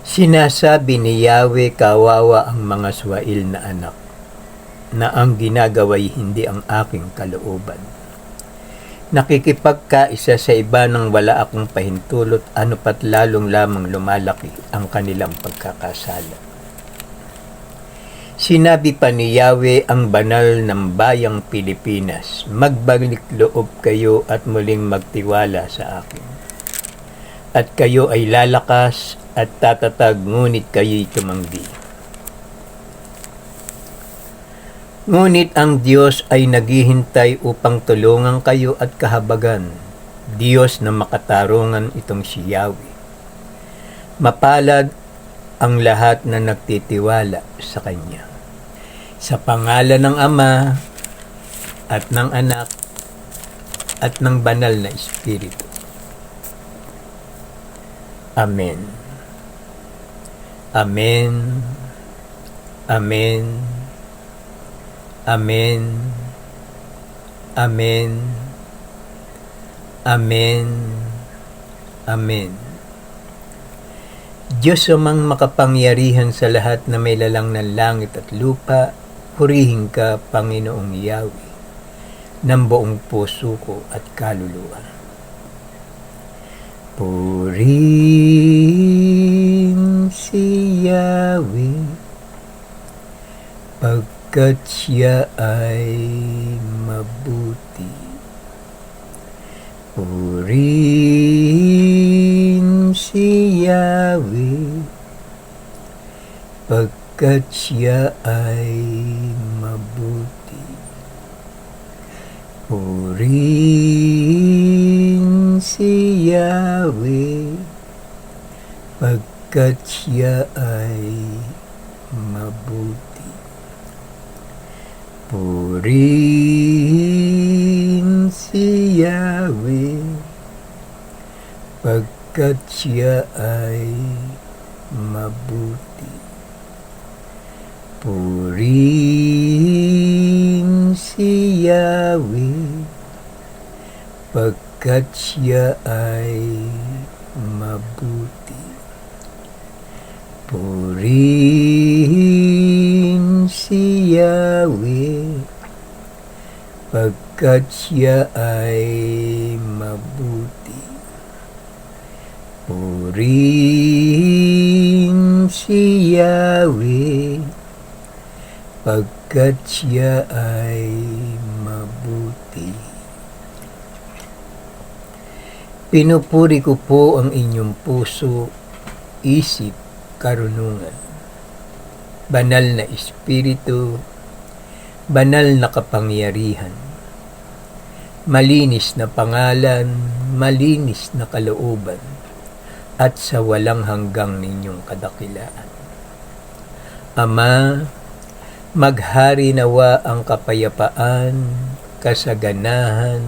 Sinasabi ni Yahweh, kawawa ang mga Swail na anak, na ang ginagawa'y hindi ang aking kalooban. Nakikipagkaisa sa iba nang wala akong pahintulot, ano pat lalong lamang lumalaki ang kanilang pagkakasala. Sinabi pa ni Yahweh, ang banal ng bayang Pilipinas, magbalik loob kayo at muling magtiwala sa akin. At kayo ay lalakas at tatatag, ngunit kayo'y tumanggi. Ngunit ang Diyos ay naghihintay upang tulungan kayo at kahabagan, Diyos na makatarungan itong si Yahweh. Mapalad ang lahat na nagtitiwala sa Kanya. Sa pangalan ng Ama at ng Anak at ng Banal na Espiritu. Amen. Amen. Amen. Amen. Amen. Amen. Amen. Diyos amang makapangyarihan sa lahat na may lalang ng langit at lupa, purihin ka, Panginoong Yahweh, ng buong puso ko at kaluluwa. Purihin si Yahweh, pagkat siya ay mabuti. Purihin si Yahweh, pagkat siya ay mabuti. Purihin si Yahweh, pagkat siya ay mabuti. Purihin si Yahweh, pagkat siya ay mabuti. Purihin si Yahweh, pagkat siya ay mabuti. Purihin si Yahweh, pagkat siya ay mabuti. Purihin si Yahweh, pagkat siya ay mabuti. Pinupuri ko po ang inyong puso, isip, karunungan. Banal na Espiritu, banal na kapangyarihan. Malinis na pangalan, malinis na kalooban, at sa walang hanggang ninyong kadakilaan. Ama, maghari nawa ang kapayapaan, kasaganahan,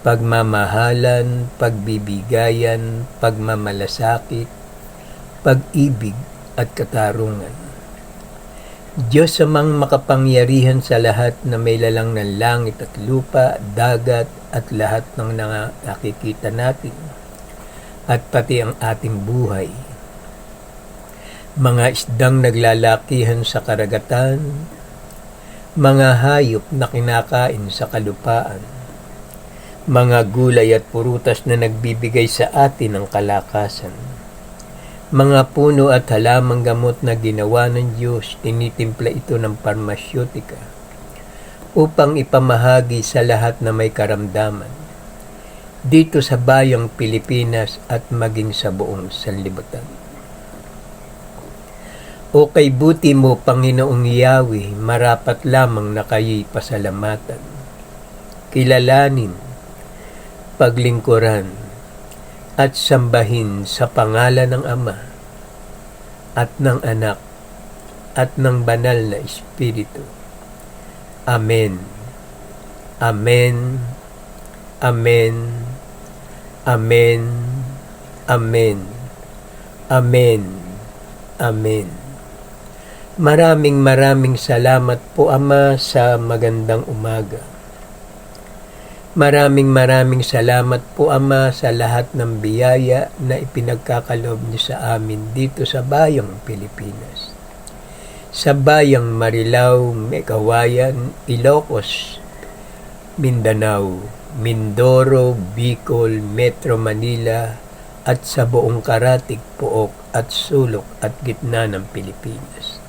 pagmamahalan, pagbibigayan, pagmamalasakit, pag-ibig at katarungan. Diyos amang makapangyarihan sa lahat na may lalang ng langit at lupa, dagat at lahat ng nakikita natin, at pati ang ating buhay. Mga isdang naglalakihan sa karagatan, mga hayop na kinakain sa kalupaan, mga gulay at purutas na nagbibigay sa atin ng kalakasan, mga puno at halamang gamot na ginawa ng Diyos, tinitimpla ito ng parmasyotika upang ipamahagi sa lahat na may karamdaman dito sa bayang Pilipinas at maging sa buong sanlibutan. O kay buti mo, Panginoong Yahweh, marapat lamang na kayo'y pasalamatan, kilalanin, paglingkuran, at sambahin sa pangalan ng Ama at ng Anak at ng Banal na Espiritu. Amen. Amen. Amen. Amen. Amen. Amen. Amen. Maraming salamat po, Ama, sa magandang umaga. Maraming salamat po Ama sa lahat ng biyaya na ipinagkakaloob niyo sa amin dito sa bayang Pilipinas. Sa bayang Marilao, Megawayan, Ilocos, Mindanao, Mindoro, Bicol, Metro Manila, at sa buong karatig, pook at sulok at gitna ng Pilipinas.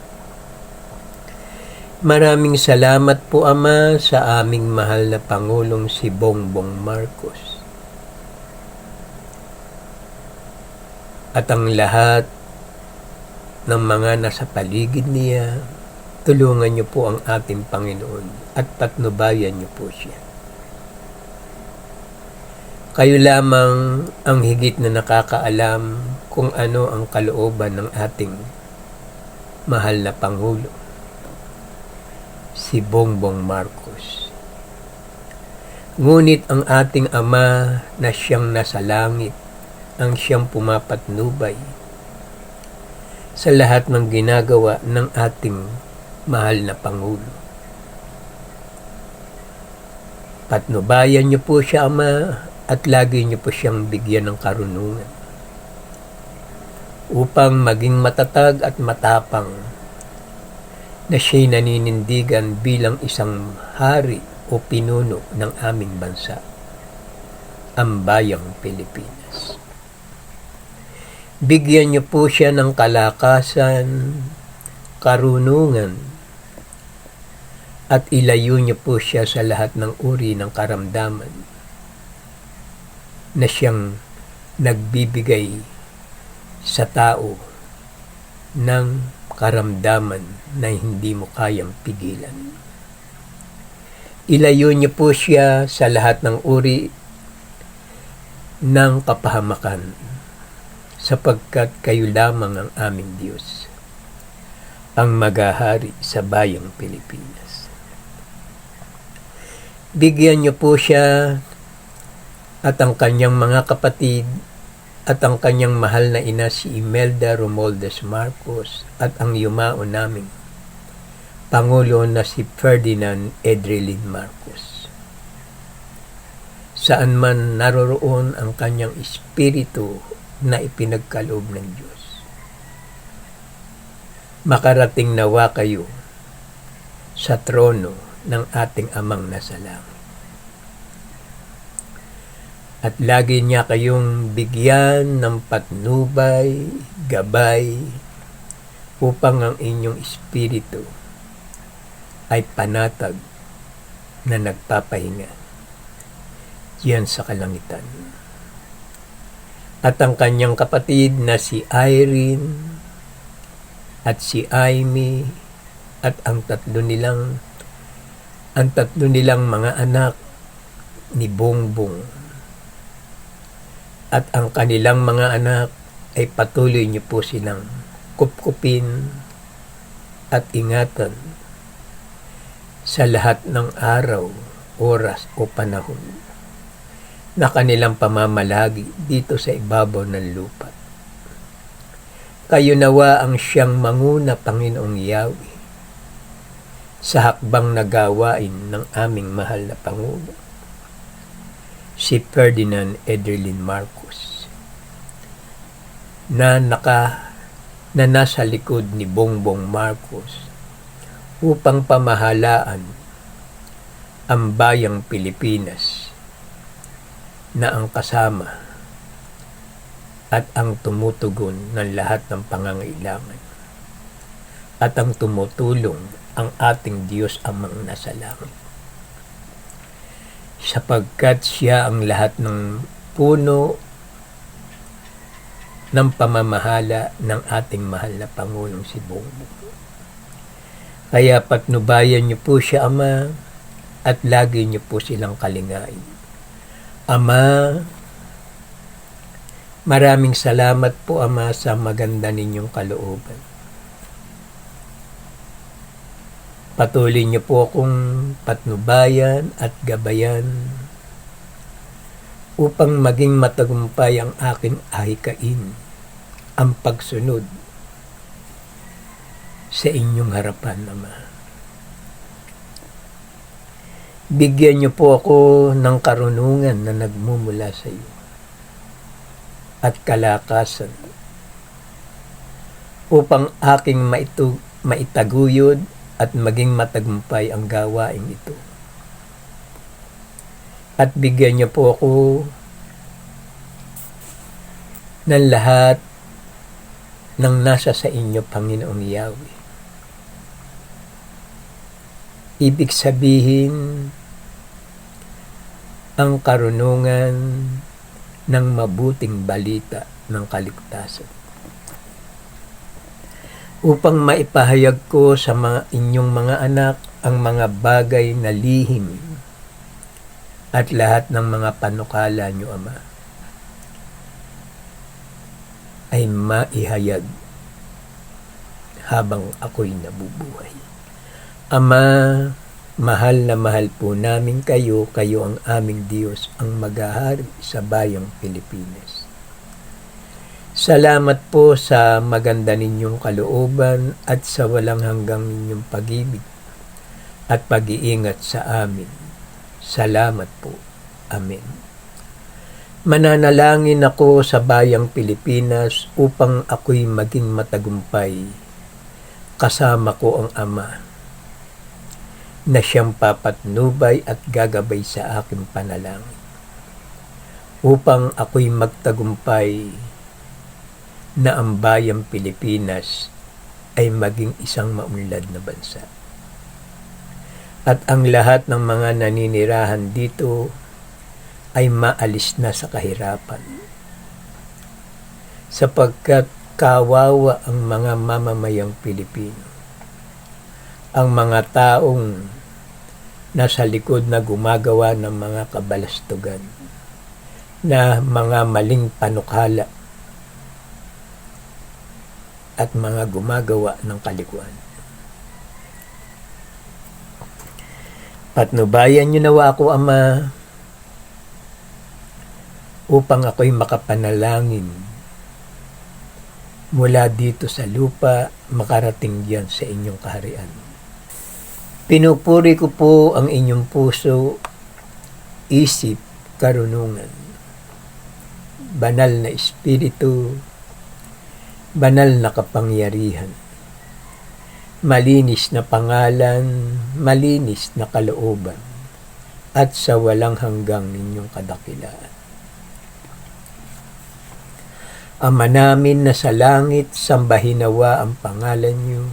Maraming salamat po Ama sa aming mahal na Pangulong si Bongbong Marcos. At ang lahat ng mga nasa paligid niya, tulungan niyo po ang ating Panginoon at patnubayan niyo po siya. Kayo lamang ang higit na nakakaalam kung ano ang kalooban ng ating mahal na Pangulo, si Bongbong Marcos. Ngunit ang ating Ama na siyang nasa langit, ang siyang pumapatnubay sa lahat ng ginagawa ng ating mahal na Pangulo. Patnubayan niyo po siya Ama at lagi niyo po siyang bigyan ng karunungan upang maging matatag at matapang na siya'y naninindigan bilang isang hari o pinuno ng aming bansa, ang bayang Pilipinas. Bigyan niyo po siya ng kalakasan, karunungan, at ilayo niyo po siya sa lahat ng uri ng karamdaman na siyang nagbibigay sa tao ng karamdaman na hindi mo kayang pigilan. Ilayo niyo po siya sa lahat ng uri ng kapahamakan, sapagkat kayo lamang ang aming Diyos, ang maghahari sa bayang Pilipinas. Bigyan niyo po siya at ang kanyang mga kapatid at ang kanyang mahal na ina si Imelda Romualdez Marcos at ang yumao naming Pangulo na si Ferdinand Edrelin Marcos. Saan man naroroon ang kanyang espiritu na ipinagkaloob ng Diyos, makarating nawa kayo sa trono ng ating Amang nasa langit. At lagi niya kayong bigyan ng patnubay, gabay, upang ang inyong espiritu ay panatag na nagpapahinga diyan sa kalangitan. At ang kanyang kapatid na si Irene at si Amy at ang tatlo nilang mga anak ni Bongbong at ang kanilang mga anak ay patuloy niyo po silang kupkupin at ingatan sa lahat ng araw, oras o panahon na kanilang pamamalagi dito sa ibabaw ng lupa. Kayo nawa ang siyang manguna, Panginoong Yahweh, sa hakbang na gawain ng aming mahal na Pangulo, si Ferdinand Edrelin Marcos, na nasa likod ni Bongbong Marcos upang pamahalaan ang bayang Pilipinas na ang kasama at ang tumutugon ng lahat ng pangangailangan at ang tumutulong ang ating Diyos Amang nasa langit. Sapagkat siya ang lahat ng puno ng pamamahala ng ating mahal na Pangulong si Bongbong. Kaya patnubayan niyo po siya, Ama, at lagi niyo po silang kalingain. Ama, maraming salamat po, Ama, sa maganda ninyong kalooban. Patuloy niyo po akong patnubayan at gabayan upang maging matagumpay ang aking ahikain, ang pagsunod sa inyong harapan, Ama. Bigyan niyo po ako ng karunungan na nagmumula sa iyo at kalakasan upang aking maitaguyod at maging matagumpay ang gawain ito. At bigyan niyo po ako ng lahat ng nasa sa inyo, Panginoong Yahweh. Ibig sabihin, ang karunungan ng mabuting balita ng kaligtasan. Upang maipahayag ko sa inyong mga anak ang mga bagay na lihim at lahat ng mga panukala niyo, Ama, ay maihayag habang ako'y nabubuhay. Ama, mahal na mahal po namin kayo, kayo ang aming Diyos, ang maghahari sa bayang Pilipinas. Salamat po sa maganda ninyong kalooban at sa walang hanggang ninyong pag-ibig at pag-iingat sa amin. Salamat po. Amen. Mananalangin ako sa bayang Pilipinas upang ako'y maging matagumpay. Kasama ko ang Ama na siyang papatnubay at gagabay sa aking panalangin upang ako'y magtagumpay na ang bayang Pilipinas ay maging isang maunlad na bansa. At ang lahat ng mga naninirahan dito ay maalis na sa kahirapan. Sapagkat kawawa ang mga mamamayang Pilipino. Ang mga taong nasa likod na gumagawa ng mga kabalastugan, na mga maling panukala at mga gumagawa ng kalikuan. Patnubayan niyo nawa ako, Ama, upang ako'y makapanalangin mula dito sa lupa, makarating diyan sa inyong kaharian. Pinupuri ko po ang inyong puso, isip, karunungan, banal na espiritu, banal na kapangyarihan, malinis na pangalan, malinis na kalooban, at sa walang hanggang ninyong kadakilaan. Ama namin na sa langit, sambahin nawa ang pangalan niyo.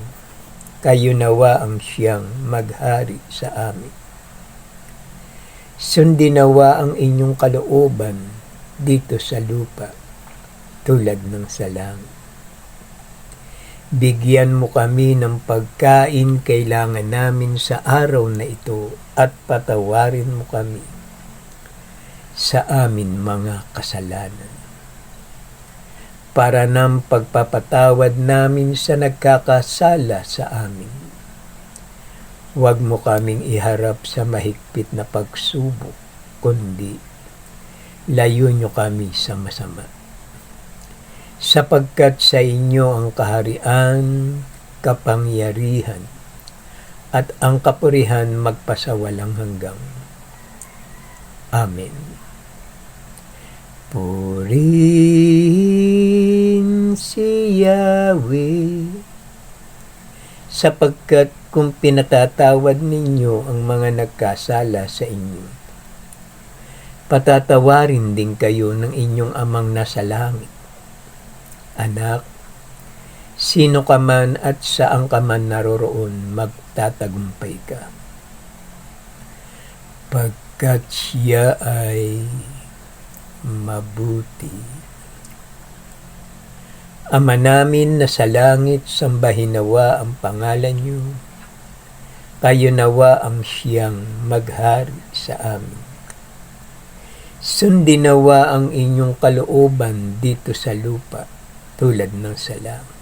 Kayo nawa ang siyang maghari sa amin. Sundin nawa ang inyong kalooban dito sa lupa, tulad ng sa langit. Bigyan mo kami ng pagkain kailangan namin sa araw na ito at patawarin mo kami sa amin mga kasalanan, para ng pagpapatawad namin sa nagkakasala sa amin. Huwag mo kaming iharap sa mahigpit na pagsubok, kundi layo nyo kami sa masama. Sapagkat sa inyo ang kaharian, kapangyarihan, at ang kapurihan magpasawalang hanggang. Amen. Purihin si Yahweh, sapagkat kung pinatatawad ninyo ang mga nagkasala sa inyo, patatawarin din kayo ng inyong amang nasa langit. Anak, sino ka man at saan ka man naroroon, magtatagumpay ka. Pagkat siya ay mabuti. Ama namin na sa langit, sambahin nawa ang pangalan niyo. Kayo nawa ang siyang maghari sa amin. Sundin nawa ang inyong kalooban dito sa lupa, tulad ng sa langit.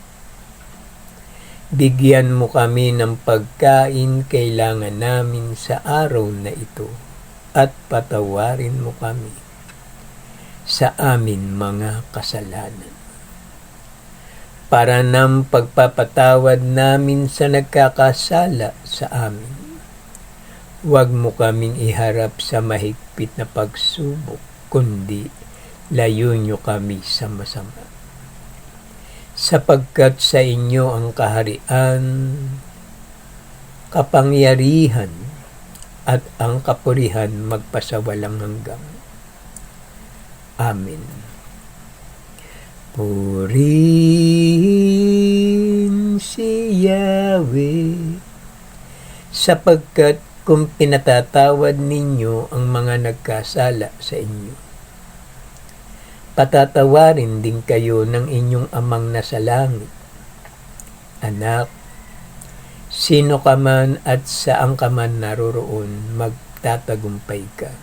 Bigyan mo kami ng pagkain kailangan namin sa araw na ito, at patawarin mo kami sa amin mga kasalanan, para ng pagpapatawad namin sa nagkakasala sa amin. Huwag mo kaming iharap sa mahigpit na pagsubok, kundi layo nyo kami sa masama. Sapagkat sa inyo ang kaharian, kapangyarihan, at ang kapurihan magpasawalang hanggan. Amen. Purihin si Yahweh, sapagkat kung pinatatawad ninyo ang mga nagkasala sa inyo, patatawarin din kayo ng inyong amang nasa langit. Anak, sino ka man at saan ka man naroroon, magtatagumpay ka.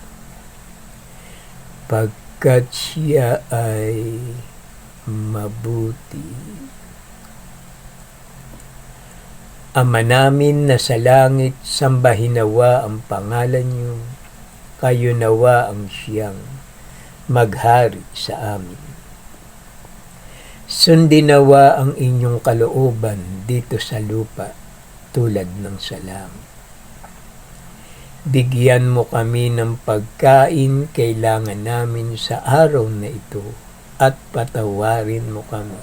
Pagkat siya ay mabuti. Ama namin na sa langit, sambahin nawa ang pangalan niyo, kayo nawa ang siyang maghari sa amin. Sundin nawa ang inyong kalooban dito sa lupa tulad ng sa langit. Bigyan mo kami ng pagkain kailangan namin sa araw na ito at patawarin mo kami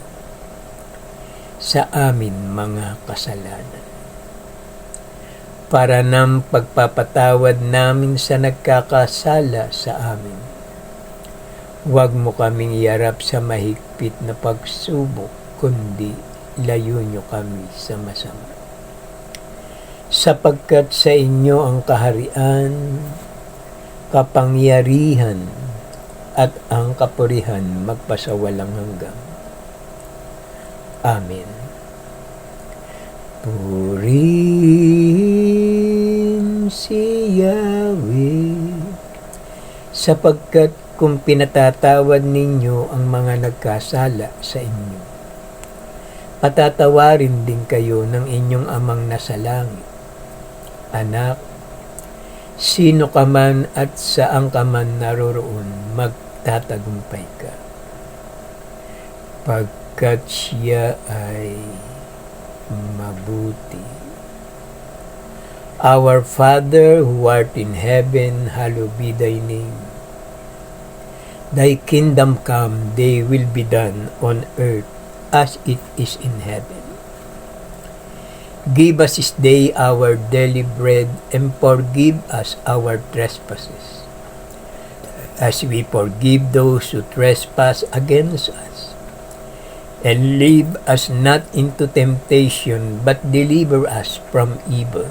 sa amin mga kasalanan, para ng pagpapatawad namin sa nagkakasala sa amin. Huwag mo kaming iharap sa mahigpit na pagsubok, kundi layo nyo kami sa masama. Sapagkat sa inyo ang kaharian, kapangyarihan, at ang kapurihan magpasawalang hanggan. Amen. Purihin si Yahweh, sapagkat kung pinatatawad ninyo ang mga nagkasala sa inyo, patatawarin din kayo ng inyong amang nasa langit. Anak, sino ka man at saan ka man naroroon, magtatagumpay ka. Pagkat siya ay mabuti. Our Father who art in heaven, hallowed be thy name. Thy kingdom come, thy will be done on earth as it is in heaven. Give us this day our daily bread, and forgive us our trespasses, as we forgive those who trespass against us. And lead us not into temptation, but deliver us from evil.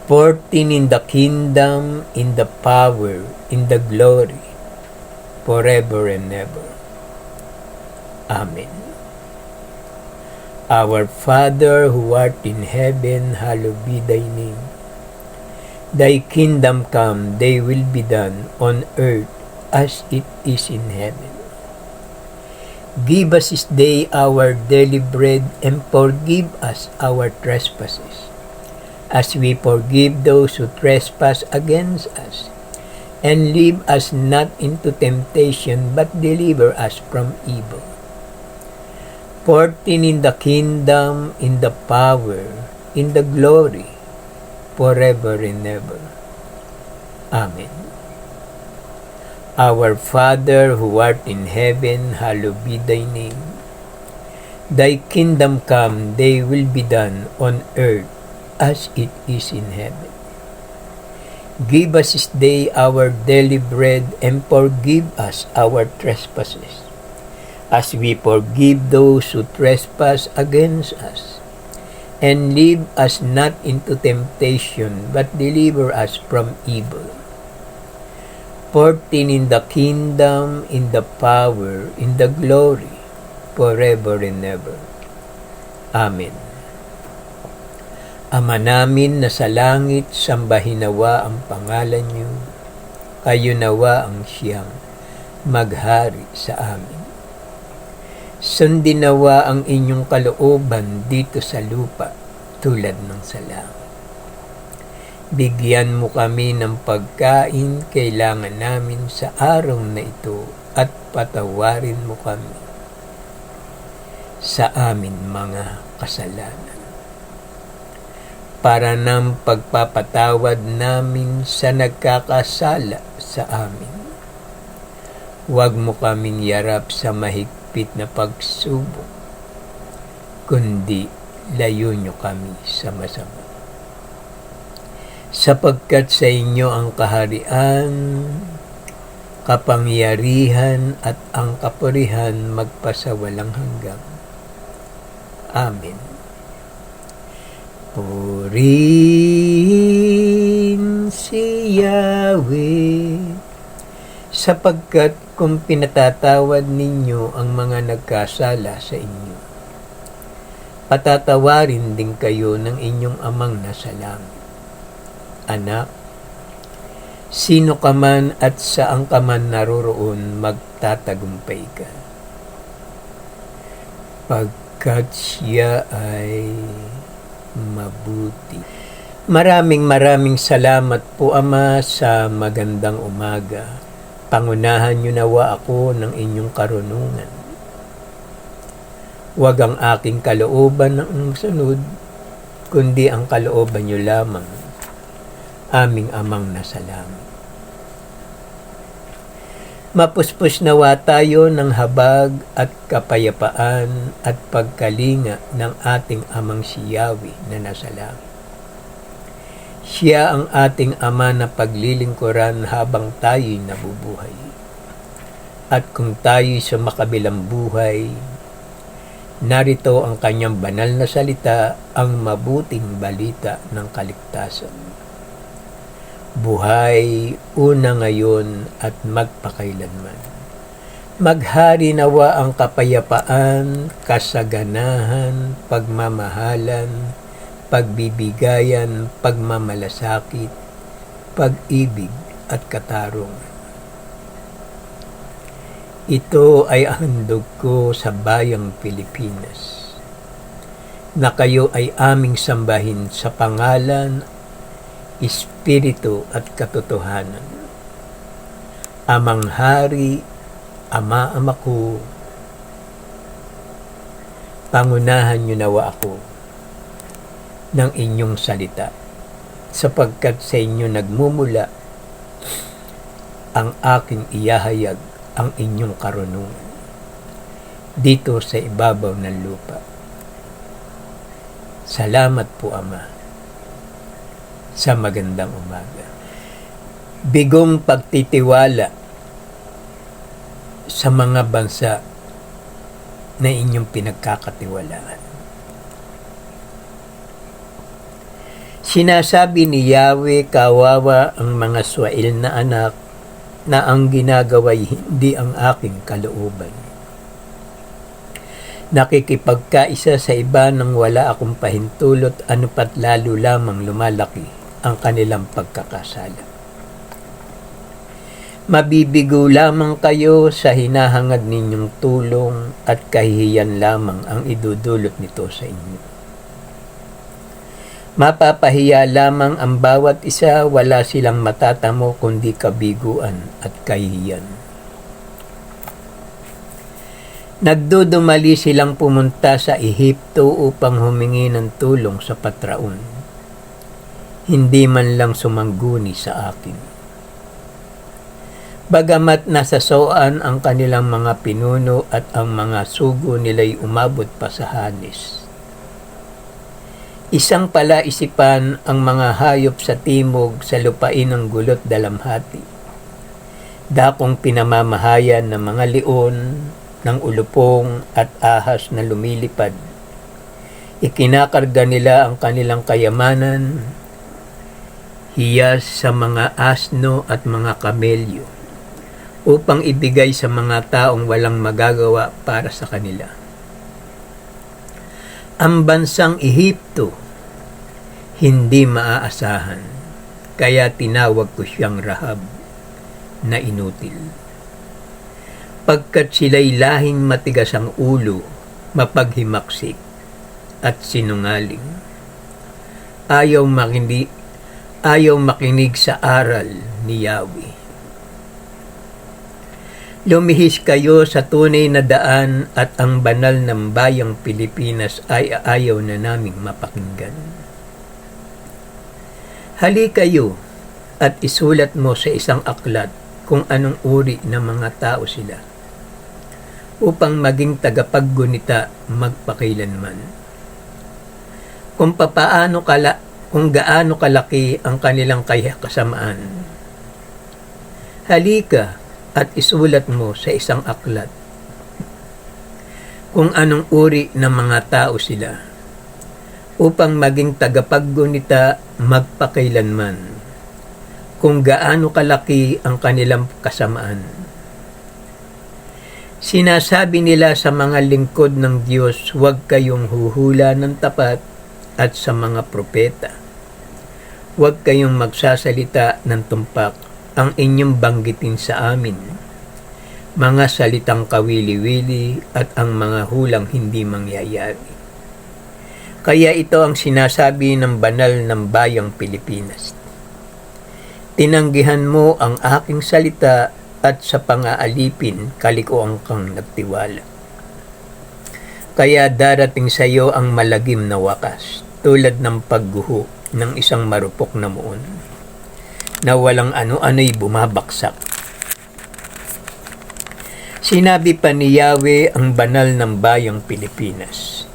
For thine is the kingdom, in the power, in the glory, forever and ever. Amen. Our Father who art in heaven, hallowed be thy name. Thy kingdom come, thy will be done on earth as it is in heaven. Give us this day our daily bread, and forgive us our trespasses, as we forgive those who trespass against us. And lead us not into temptation, but deliver us from evil. For thine is the kingdom, in the power, in the glory, forever and ever. Amen. Our Father who art in heaven, hallowed be thy name. Thy kingdom come, thy will be done on earth as it is in heaven. Give us this day our daily bread, and forgive us our trespasses, as we forgive those who trespass against us. And lead us not into temptation, but deliver us from evil. For thine is the kingdom, in the power, in the glory, forever and ever. Amen. Ama namin na sa langit, sambahin nawa ang pangalan niyo. Kayo nawa ang siyang maghari sa amin. Sundin nawa ang inyong kalooban dito sa lupa tulad ng sa langit. Bigyan mo kami ng pagkain kailangan namin sa araw na ito at patawarin mo kami sa amin mga kasalanan, para ng pagpapatawad namin sa nagkakasala sa amin. Huwag mo kaming yarap sa mahigpit na pagsubok, kundi layo nyo kami sa masama. Sapagkat sa inyo ang kaharian, kapangyarihan at ang kapurihan magpasawalang hanggan. Amen. Purihin si Yahweh, sapagkat kung pinatatawad ninyo ang mga nagkasala sa inyo, patatawarin din kayo ng inyong amang nasa langit. Anak, sino ka man at saan ka man naroroon, magtatagumpay ka. Pagkat siya ay mabuti. Maraming salamat po, Ama, sa magandang umaga. Pangunahan niyo nawa ako ng inyong karunungan. Huwag ang aking kalooban ang sunod, kundi ang kalooban niyo lamang, aming Amang nasa langit. Mapuspos nawa tayo ng habag at kapayapaan at pagkalinga ng ating Amang si Yahweh na nasa langit. Siya ang ating Ama na paglilingkuran habang tayo'y nabubuhay. At kung tayo'y sa makabilang buhay, narito ang kanyang banal na salita, ang mabuting balita ng kaligtasan. Buhay, una ngayon at magpakailanman. Maghari nawa ang kapayapaan, kasaganahan, pagmamahalan, pagbibigayan, pagmamalasakit, pag-ibig at katarungan. Ito ay handog ko sa bayang Pilipinas, na kayo ay aming sambahin sa pangalan, Espiritu at katotohanan. Amang Hari, Ama ko, pangunahan niyo nawa ako ng inyong salita, sapagkat sa inyo nagmumula ang aking iyahayag, ang inyong karunungan dito sa ibabaw ng lupa. Salamat po, Ama, sa magandang umaga. Bigong pagtitiwala sa mga bansa na inyong pinagkakatiwalaan. Sinasabi ni Yahweh, kawawa ang mga Swail na anak na ang ginagawa'y hindi ang aking kalooban. Nakikipagkaisa sa iba nang wala akong pahintulot, ano pat lalo lamang lumalaki ang kanilang pagkakasala. Mabibigo lamang kayo sa hinahangad ninyong tulong at kahihiyan lamang ang idudulot nito sa inyo. Mapapahiya lamang ang bawat isa, wala silang matatamo kundi kabiguan at kahihiyan. Nagdudumali silang pumunta sa Ehipto upang humingi ng tulong sa patraon. Hindi man lang sumangguni sa akin. Bagamat nasasoan ang kanilang mga pinuno at ang mga sugo nila'y umabot pa sa Hanes. Isang palaisipan ang mga hayop sa timog sa lupain ng gulot dalamhati. Dakong pinamamahayan ng mga leon, ng ulupong at ahas na lumilipad. Ikinakarga nila ang kanilang kayamanan, hiyas sa mga asno at mga kamelyo, upang ibigay sa mga taong walang magagawa para sa kanila. Ang bansang Ehipto, hindi maaasahan, kaya tinawag ko siyang Rahab na inutil. Pagkat sila'y lahing matigas ang ulo, mapaghimaksik at sinungaling. Ayaw makinig sa aral ni Yahweh. Lumihis kayo sa tunay na daan at ang banal ng bayang Pilipinas ay ayaw na naming mapakinggan. Hali kayo at isulat mo sa isang aklat kung anong uri ng mga tao sila, upang maging tagapaggunita magpakailanman. Kung gaano kalaki ang kanilang kasamaan. Halika at isulat mo sa isang aklat kung anong uri ng mga tao sila, upang maging tagapaggunita magpakailanman, kung gaano kalaki ang kanilang kasamaan. Sinasabi nila sa mga lingkod ng Diyos, huwag kayong huhula ng tapat, at sa mga propeta, huwag kayong magsasalita ng tumpak, ang inyong banggitin sa amin, mga salitang kawili-wili at ang mga hulang hindi mangyayari. Kaya ito ang sinasabi ng banal ng bayang Pilipinas. Tinanggihan mo ang aking salita at sa pangaalipin kalikuan kang nagtiwala. Kaya darating sa iyo ang malagim na wakas, tulad ng pagguho ng isang marupok na muon, na walang ano-ano'y bumabaksak. Sinabi pa ni Yahweh ang banal ng bayang Pilipinas,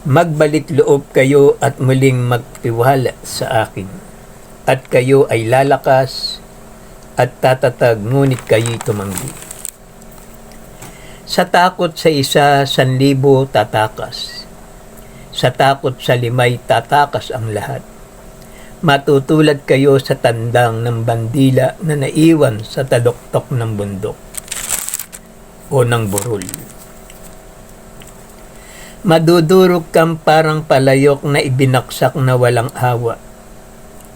magbalik loob kayo at muling magtiwala sa akin, at kayo ay lalakas at tatatag, ngunit kayo'y tumanggi. Sa takot sa isa, 1,000 tatakas. Sa takot sa 5 tatakas ang lahat. Matutulad kayo sa tandang ng bandila na naiwan sa taluktok ng bundok o ng burol. Madudurog kang parang palayok na ibinaksak na walang awa.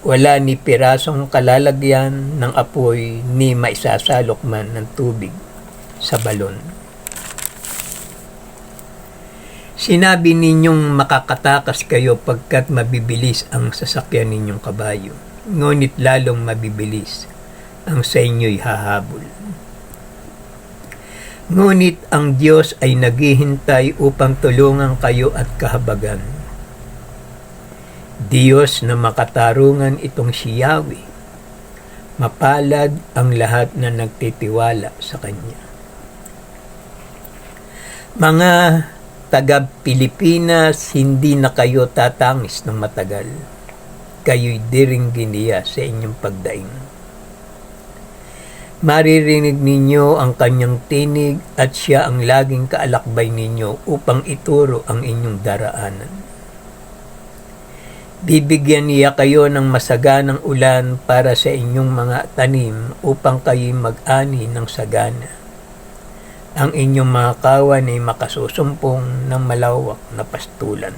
Wala ni pirasong kalalagyan ng apoy ni maisasalok man ng tubig sa balon. Sinabi ninyong makakatakas kayo pagkat mabibilis ang sasakyan ninyong kabayo, ngunit lalong mabibilis ang sa inyo'y hahabol. Ngunit ang Diyos ay naghihintay upang tulungan kayo at kahabagan. Diyos na makatarungan itong si Yahweh, mapalad ang lahat na nagtitiwala sa Kanya. Mga taga-Pilipinas, hindi na kayo tatangis ng matagal. Kayo'y diringginiya sa inyong pagdaing. Maririnig ninyo ang kanyang tinig at siya ang laging kaalakbay ninyo upang ituro ang inyong daraanan. Bibigyan niya kayo ng masaganang ulan para sa inyong mga tanim upang kayo'y mag-ani ng sagana. Ang inyong mga kawan ay makasusumpong ng malawak na pastulan.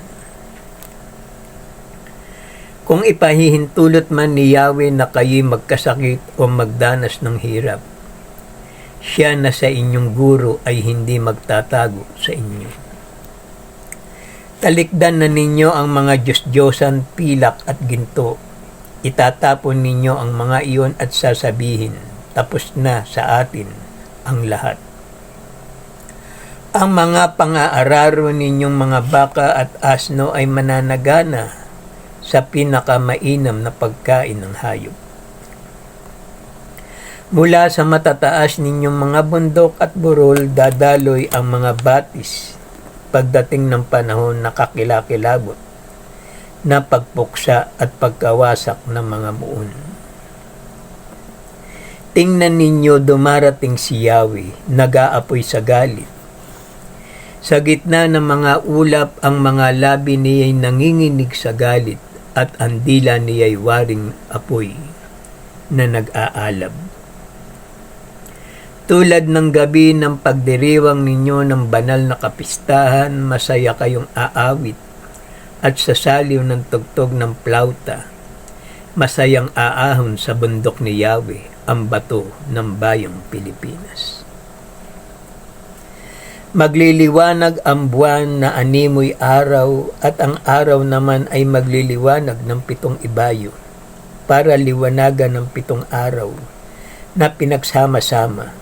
Kung ipahihintulot man ni Yahweh na kayo'y magkasakit o magdanas ng hirap, siya na sa inyong guro ay hindi magtatago sa inyo. Talikdan na ninyo ang mga Diyos-Diyosan, pilak at ginto. Itatapon ninyo ang mga iyon at sasabihin, tapos na sa atin ang lahat. Ang mga pang-aararo ninyong mga baka at asno ay mananagana sa pinakamainam na pagkain ng hayop. Mula sa matataas ninyong mga bundok at burol, dadaloy ang mga batis pagdating ng panahon na kakilakilabot na pagpuksa at pagkawasak ng mga muon. Tingnan ninyo, dumarating si Yahweh, nag-aapoy sa galit. Sa gitna ng mga ulap, ang mga labi niya'y nanginginig sa galit at ang dila niya'y waring apoy na nag-aalab. Tulad ng gabi ng pagdiriwang ninyo ng banal na kapistahan, masaya kayong aawit at sa saliw ng tugtog ng plauta, masayang aahon sa bundok ni Yahweh, ang bato ng bayang Pilipinas. Magliliwanag ang buwan na animoy araw at ang araw naman ay magliliwanag ng 7 ibayo para liwanagan ng 7 araw na pinagsama-sama.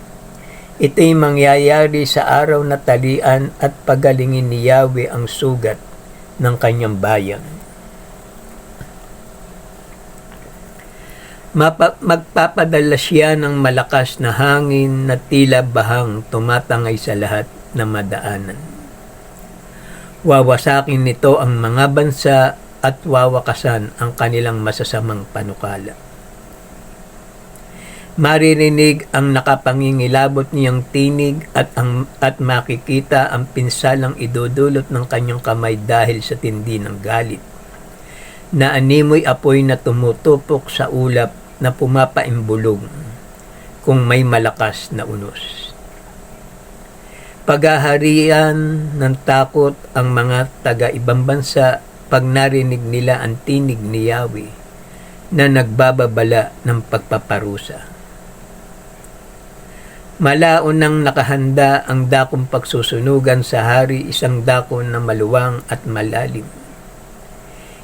Ito'y mangyayari sa araw na talian at pagalingin ni Yahweh ang sugat ng kanyang bayan. Magpapadala siya ng malakas na hangin na tila bahang tumatangay sa lahat na madaanan. Wawasakin nito ang mga bansa at wawakasan ang kanilang masasamang panukala. Maririnig ang nakapangingilabot niyang tinig at makikita ang pinsalang idudulot ng kanyang kamay dahil sa tindi ng galit, na animoy apoy na tumutupok sa ulap na pumapaimbulong kung may malakas na unos. Paghaharian ng takot ang mga taga-ibang bansa pag narinig nila ang tinig ni Yahweh na nagbababala ng pagpaparusa. Malaon nang nakahanda ang dakong pagsusunugan sa hari, isang dako na maluwang at malalim.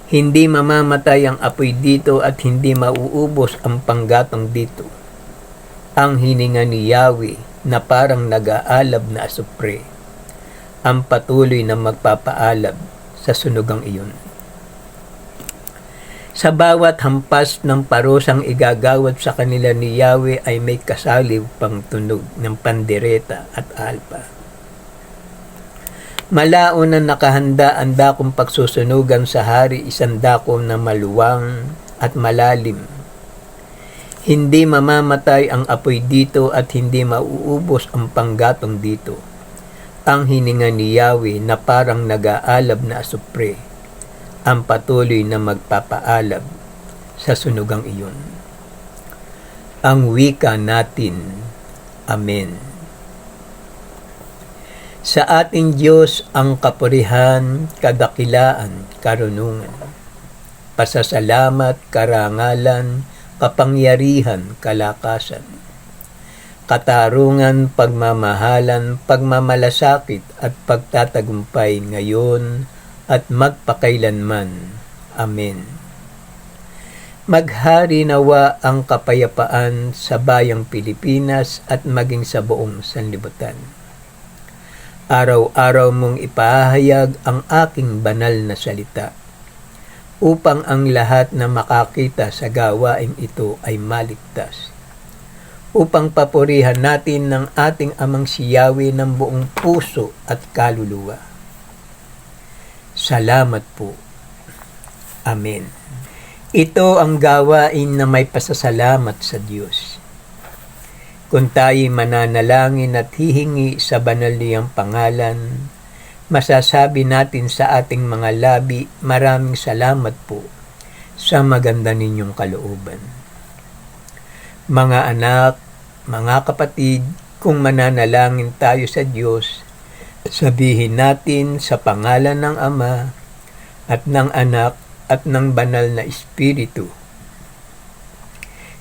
Hindi mamamatay ang apoy dito at hindi mauubos ang panggatong dito. Ang hininga ni Yahweh na parang nag-aalab na asupre, ang patuloy na magpapaalab sa sunugang iyon. Sa bawat hampas ng parusang igagawad sa kanila ni Yahweh ay may kasaliw pang tunog ng pandereta at alpa. Malaon na nakahanda ang dakong pagsusunugan sa hari, isang dako na maluwang at malalim. Hindi mamamatay ang apoy dito at hindi mauubos ang panggatong dito. Ang hininga ni Yahweh na parang nag-aalab na asupre, ang patuloy na magpapaalab sa sunugang iyon. Ang wika natin. Amen. Sa ating Diyos ang kapurihan, kadakilaan, karunungan, pasasalamat, karangalan, kapangyarihan, kalakasan, katarungan, pagmamahalan, pagmamalasakit at pagtatagumpay ngayon at magpakailanman. Amen. Maghari nawa ang kapayapaan sa bayang Pilipinas at maging sa buong sanlibutan. Araw-araw mong ipahayag ang aking banal na salita, upang ang lahat na makakita sa gawain ito ay maligtas, upang papurihan natin ng ating amang si Yahweh ng buong puso at kaluluwa. Salamat po. Amen. Ito ang gawain na may pasasalamat sa Diyos. Kung tayo'y mananalangin at hihingi sa banal niyang pangalan, masasabi natin sa ating mga labi, maraming salamat po sa maganda ninyong kalooban. Mga anak, mga kapatid, kung mananalangin tayo sa Diyos, sabihin natin sa pangalan ng Ama at ng Anak at ng Banal na Espiritu.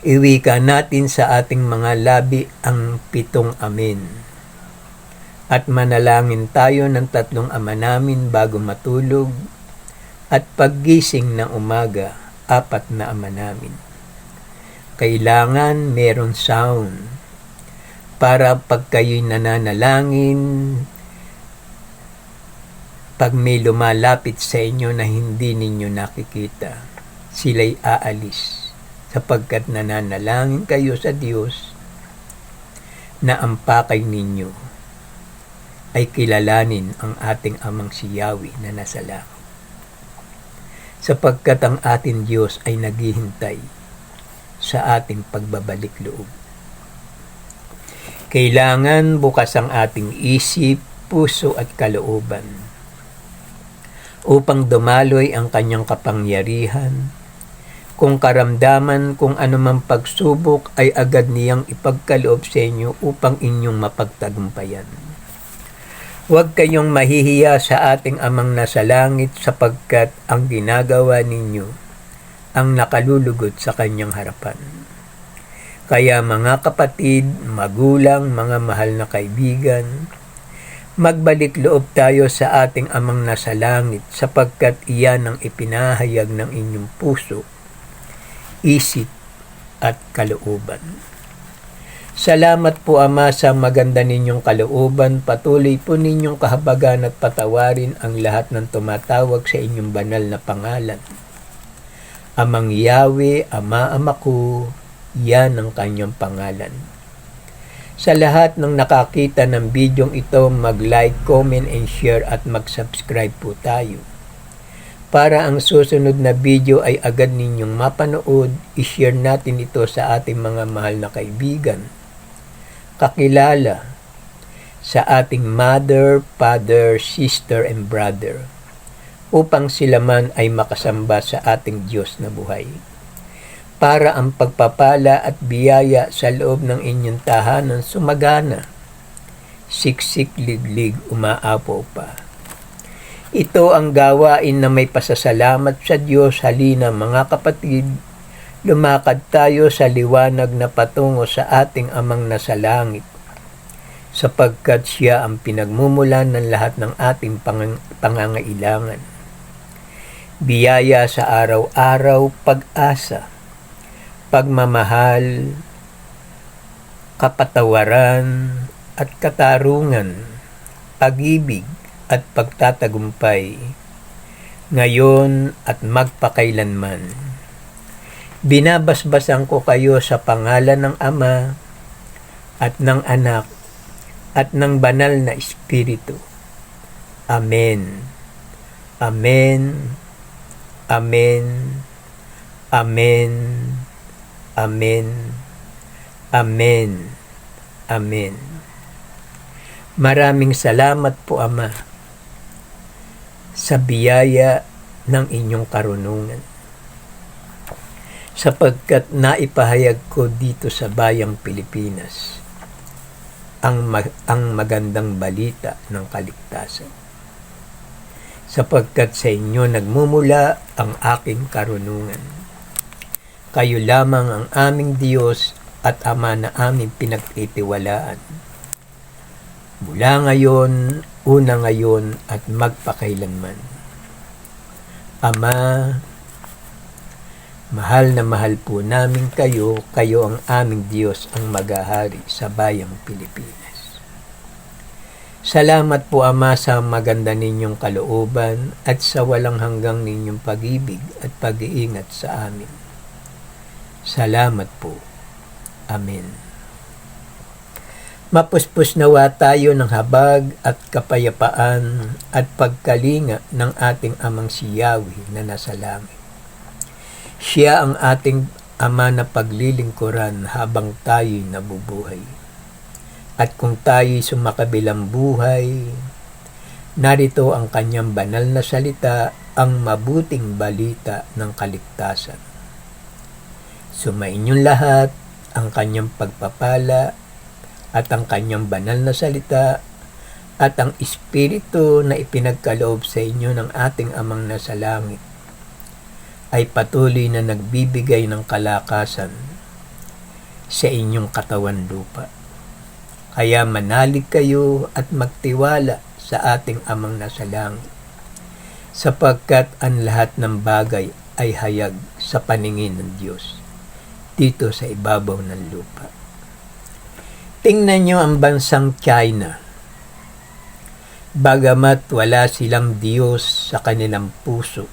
Iwika natin sa ating mga labi ang 7 Amen. At manalangin tayo ng 3 Ama namin bago matulog, at paggising ng umaga, 4 na Ama namin. Kailangan meron sound para pag kayo'y nananalangin, pag may lumalapit sa inyo na hindi ninyo nakikita, sila'y aalis. Sapagkat nananalangin kayo sa Diyos na ang pakay ninyo ay kilalanin ang ating amang si Yahweh na nasa langit. Sapagkat ang ating Diyos ay naghihintay sa ating pagbabalik loob. Kailangan bukas ang ating isip, puso at kalooban upang dumaloy ang kanyang kapangyarihan. Kung karamdaman, kung anumang pagsubok ay agad niyang ipagkaloob sa inyo upang inyong mapagtagumpayan. Huwag kayong mahihiya sa ating amang nasa langit sapagkat ang ginagawa ninyo ang nakalulugod sa kanyang harapan. Kaya mga kapatid, magulang, mga mahal na kaibigan, magbalik loob tayo sa ating amang nasa langit sapagkat iyan ang ipinahayag ng inyong puso, isip at kalooban. Salamat po Ama sa maganda ninyong kalooban. Patuloy po ninyong kahabagan at patawarin ang lahat ng tumatawag sa inyong banal na pangalan. Amang Yahweh, Ama ko, Yan ang kanyang pangalan. Sa lahat ng nakakita ng bidyong ito, mag-like, comment, and share at mag-subscribe po tayo. Para ang susunod na video ay agad ninyong mapanood, i-share natin ito sa ating mga mahal na kaibigan, kakilala, sa ating mother, father, sister, and brother, upang sila man ay makasamba sa ating Diyos na buhay. Para ang pagpapala at biyaya sa loob ng inyong tahanan sumagana, siksik liglig umaapaw pa. Ito ang gawain na may pasasalamat sa Diyos. Halina mga kapatid, lumakad tayo sa liwanag na patungo sa ating Amang nasa langit, sapagkat Siya ang pinagmumulan ng lahat ng ating pangangailangan. Biyaya sa araw-araw, pag-asa, pagmamahal, kapatawaran at katarungan, pag-ibig at pagtatagumpay, ngayon at magpakailanman. Binabasbasan ko kayo sa pangalan ng Ama at ng Anak at ng Banal na Espiritu. Amen. Amen. Amen. Amen. Amen. Amen. Amen. Maraming salamat po, Ama, sa biyaya ng inyong karunungan, sapagkat naipahayag ko dito sa bayang Pilipinas ang magandang balita ng kaligtasan, sapagkat sa inyo nagmumula ang aking karunungan. Kayo lamang ang aming Diyos at Ama na aming pinagtitiwalaan, mula ngayon, una ngayon at magpakailanman. Ama, mahal na mahal po namin kayo, kayo ang aming Diyos ang maghahari sa bayang Pilipinas. Salamat po, Ama, sa maganda ninyong kalooban at sa walang hanggang ninyong pag-ibig at pag-iingat sa amin. Salamat po. Amen. Mapuspos nawa tayo ng habag at kapayapaan at pagkalinga ng ating Amang si Yahweh na nasa langit. Siya ang ating Ama na paglilingkuran habang tayo'y nabubuhay. At kung tayo'y sumakabilang buhay, narito ang kanyang banal na salita, ang mabuting balita ng kaligtasan. Sumainyong lahat ang kanyang pagpapala at ang kanyang banal na salita at ang Espiritu na ipinagkaloob sa inyo ng ating Amang nasa langit ay patuloy na nagbibigay ng kalakasan sa inyong katawan lupa. Kaya manalig kayo at magtiwala sa ating Amang nasa langit, sapagkat ang lahat ng bagay ay hayag sa paningin ng Diyos dito sa ibabaw ng lupa. Tingnan nyo ang bansang China. Bagamat wala silang Diyos sa kanilang puso,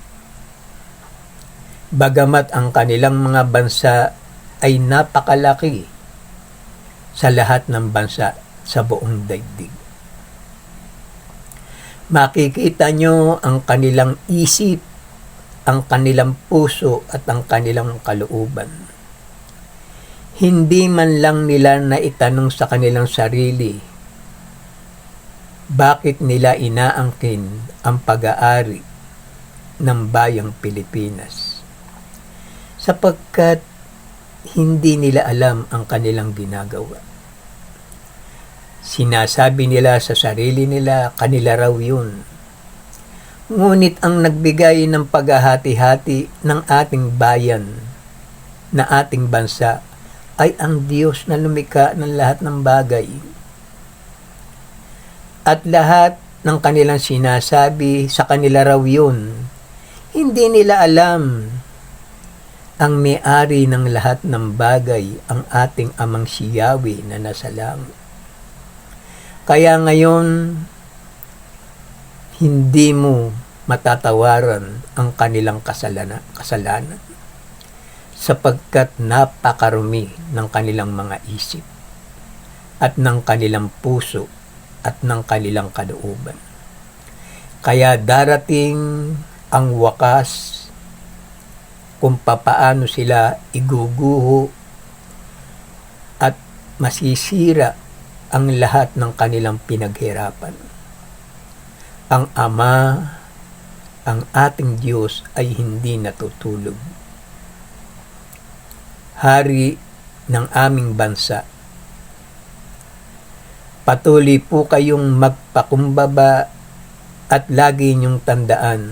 bagamat ang kanilang mga bansa ay napakalaki sa lahat ng bansa sa buong daigdig, makikita nyo ang kanilang isip, ang kanilang puso at ang kanilang kalooban. Hindi man lang nila naitanong sa kanilang sarili, bakit nila inaangkin ang pag-aari ng bayang Pilipinas? Sapagkat hindi nila alam ang kanilang ginagawa. Sinasabi nila sa sarili nila, kanila raw yun. Ngunit ang nagbigay ng paghahati-hati ng ating bayan na ating bansa ay ang Diyos na lumikha ng lahat ng bagay. At lahat ng kanilang sinasabi, sa kanila raw yun. Hindi nila alam ang may-ari ng lahat ng bagay, ang ating Amang si Yahweh na nasa langit. Kaya ngayon, hindi mo matatawaran ang kanilang kasalanan. sapagkat napakarumi ng kanilang mga isip at ng kanilang puso at ng kanilang kalooban. Kaya darating ang wakas kung papaano sila iguguho at masisira ang lahat ng kanilang pinaghirapan. Ang Ama, ang ating Diyos ay hindi natutulog. Hari ng aming bansa, patuloy po kayong magpakumbaba at lagi niyong tandaan,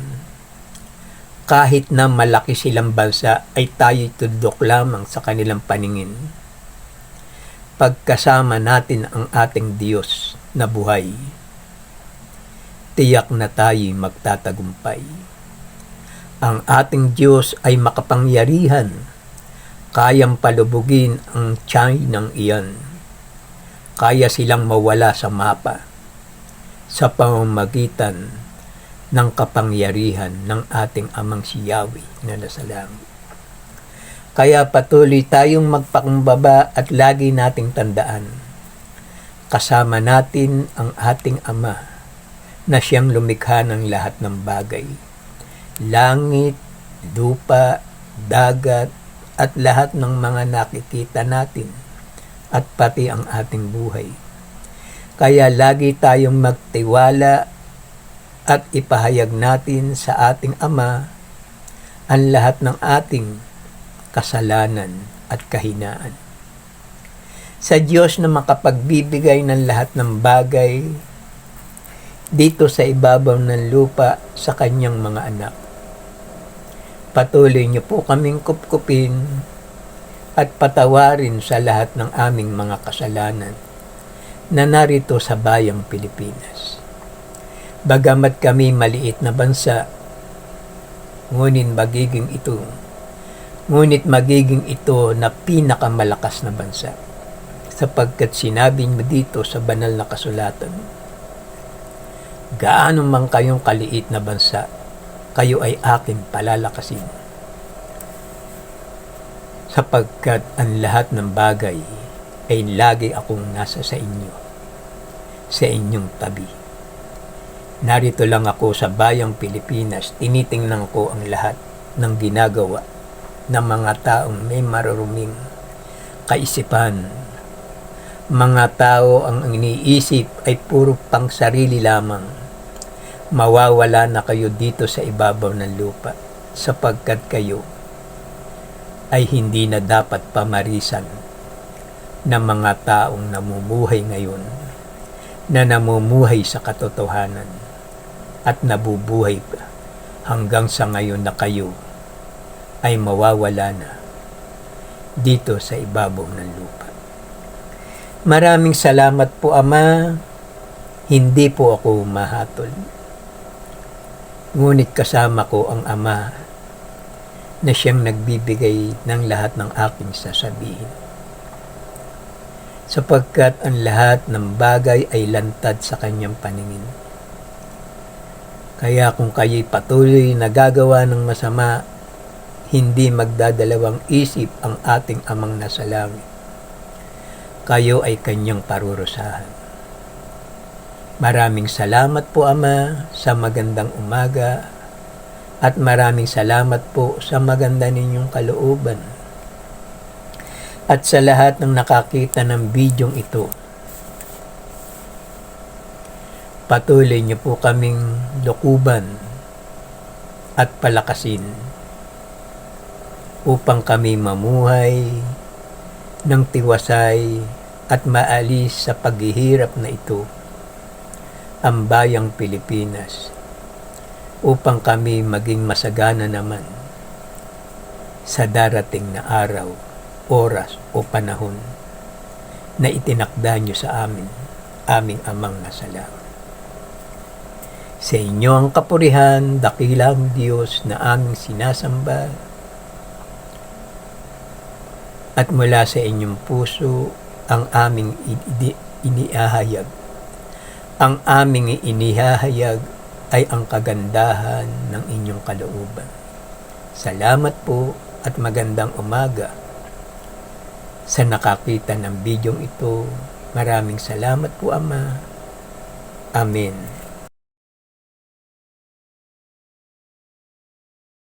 kahit na malaki silang bansa ay tayo'y tudok lamang sa kanilang paningin. Pagkasama natin ang ating Diyos na buhay, tiyak na tayo'y magtatagumpay. Ang ating Diyos ay makapangyarihan, kayang palubugin ang tiyan ng iyan. Kaya silang mawala sa mapa sa pamamagitan ng kapangyarihan ng ating Amang si Yahweh na nasa langit. Kaya patuloy tayong magpakumbaba at lagi nating tandaan, kasama natin ang ating Ama na siyang lumikha ng lahat ng bagay. Langit, lupa, dagat, at lahat ng mga nakikita natin at pati ang ating buhay. Kaya lagi tayong magtiwala at ipahayag natin sa ating Ama ang lahat ng ating kasalanan at kahinaan. Sa Diyos na makapagbibigay ng lahat ng bagay dito sa ibabaw ng lupa sa kanyang mga anak. Patuloy niyo po kaming kupkupin at patawarin sa lahat ng aming mga kasalanan na narito sa bayang Pilipinas. Bagamat kami maliit na bansa, ngunit magiging ito na pinakamalakas na bansa, sapagkat sinabi mo dito sa banal na kasulatan, gaano man kayong kaliit na bansa, kayo ay aking palalakasin. Sapagkat ang lahat ng bagay ay lagi akong nasa sa inyo, sa inyong tabi. Narito lang ako sa bayang Pilipinas, tinitingnan ko ang lahat ng ginagawa ng mga taong may maruruming kaisipan. Mga tao ang iniisip ay puro pang sarili lamang. Mawawala na kayo dito sa ibabaw ng lupa, sapagkat kayo ay hindi na dapat pamarisan ng mga taong namumuhay ngayon, na namumuhay sa katotohanan at nabubuhay pa hanggang sa ngayon na kayo ay mawawala na dito sa ibabaw ng lupa. Maraming salamat po, Ama. Hindi po ako mahatol. Ngunit kasama ko ang Ama na siyang nagbibigay ng lahat ng aking sasabihin. Sapagkat ang lahat ng bagay ay lantad sa kanyang paningin. Kaya kung kayo'y patuloy na gagawa ng masama, hindi magdadalawang isip ang ating Amang nasa langit. Kayo ay kanyang parurusahan. Maraming salamat po, Ama, sa magandang umaga, at maraming salamat po sa maganda ninyong kalooban. At sa lahat ng nakakita ng bidyong ito, patuloy niyo po kaming lukuban at palakasin upang kami mamuhay ng tiwasay at maalis sa paghihirap na ito ang bayang Pilipinas, upang kami maging masagana naman sa darating na araw, oras o panahon na itinakda niyo sa amin, aming Amang nasa langit. Sa inyo ang kapurihan, dakilang Diyos na aming sinasamba, at mula sa inyong puso ang aming inihahayag. Ang aming inihahayag ay ang kagandahan ng inyong kalooban. Salamat po at magandang umaga. Sa nakakita ng bidyong ito, maraming salamat po Ama. Amen.